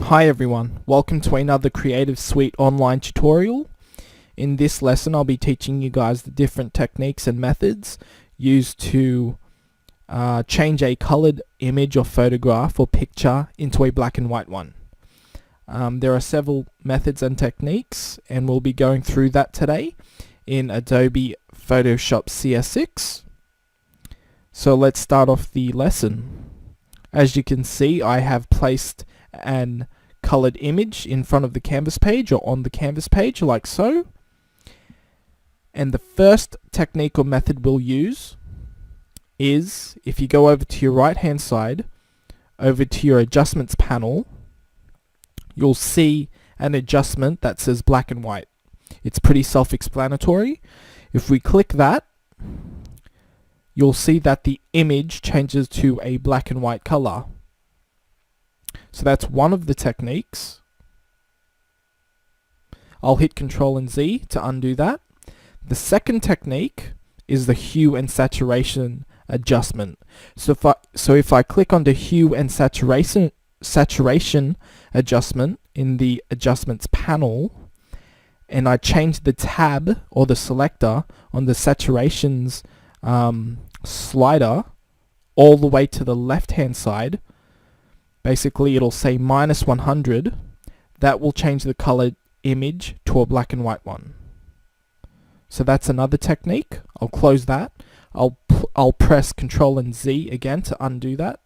Hi everyone, welcome to another Creative Suite online tutorial. In this lesson I'll be teaching you guys the different techniques and methods used to change a colored image or photograph or picture into a black and white one. There are several methods and techniques, and we'll be going through that today in Adobe Photoshop CS6. So let's start off the lesson. As you can see, I have placed an colored image in front of the canvas page or on the canvas page like so. And the first technique or method we'll use is, if you go over to your right hand side, over to your adjustments panel, you'll see an adjustment that says black and white. It's pretty self-explanatory. If we click that, you'll see that the image changes to a black and white color. So that's one of the techniques. I'll hit Ctrl and Z to undo that. The second technique is the Hue and Saturation Adjustment. So if I click on the Hue and Saturation Adjustment in the Adjustments panel, and I change the tab or the selector on the Saturations slider all the way to the left hand side, basically it'll say -100. That will change the colored image to a black and white one. So that's another technique. I'll close that. I'll press Ctrl and Z again to undo that.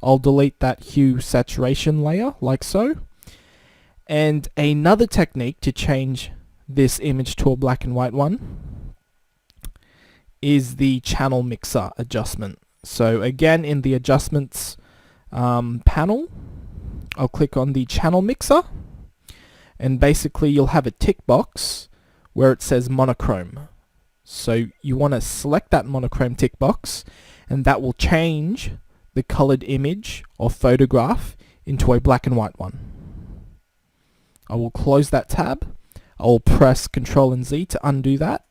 I'll delete that hue saturation layer like so. And another technique to change this image to a black and white one is the channel mixer adjustment. So again, in the adjustments panel, I'll click on the channel mixer, and basically you'll have a tick box where it says monochrome. So you want to select that monochrome tick box, and that will change the colored image or photograph into a black and white one. I will close that tab. I will press Ctrl and Z to undo that.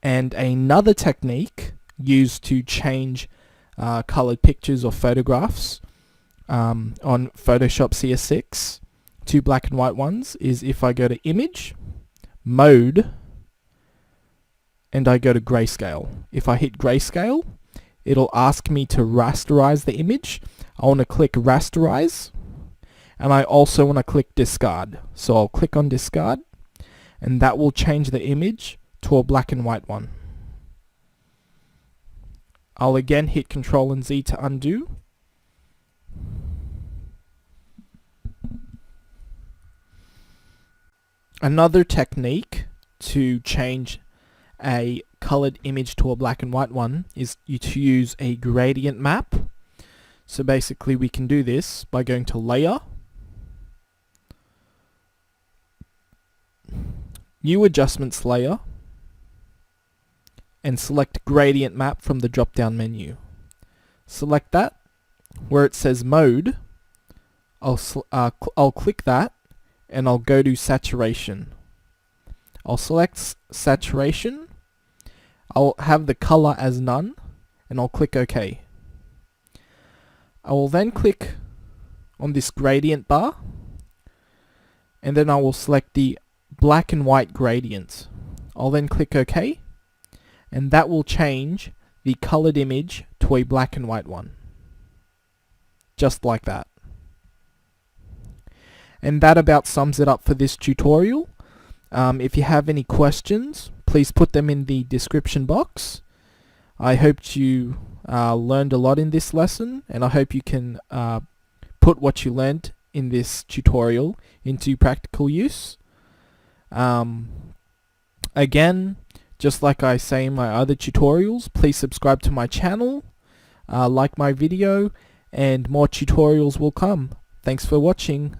And another technique used to change colored pictures or photographs on Photoshop CS6 to black and white ones is if I go to Image, Mode, and I go to Grayscale. If I hit Grayscale, it'll ask me to rasterize the image. I want to click Rasterize, and I also want to click Discard. So I'll click on Discard, and that will change the image to a black and white one. I'll again hit Ctrl and Z to undo. Another technique to change a colored image to a black and white one is to use a gradient map. So basically we can do this by going to Layer, New Adjustments Layer, and select Gradient Map from the drop down menu. Select that. Where it says Mode, I'll click that, and I'll go to Saturation. I'll select Saturation. I'll have the color as none, and I'll click OK. I will then click on this gradient bar, and then I will select the black and white gradient. I'll then click OK, and that will change the colored image to a black and white one. Just like that. And that about sums it up for this tutorial. If you have any questions, please put them in the description box. I hope you learned a lot in this lesson, and I hope you can put what you learned in this tutorial into practical use. Again, just like I say in my other tutorials, please subscribe to my channel, like my video, and more tutorials will come. Thanks for watching.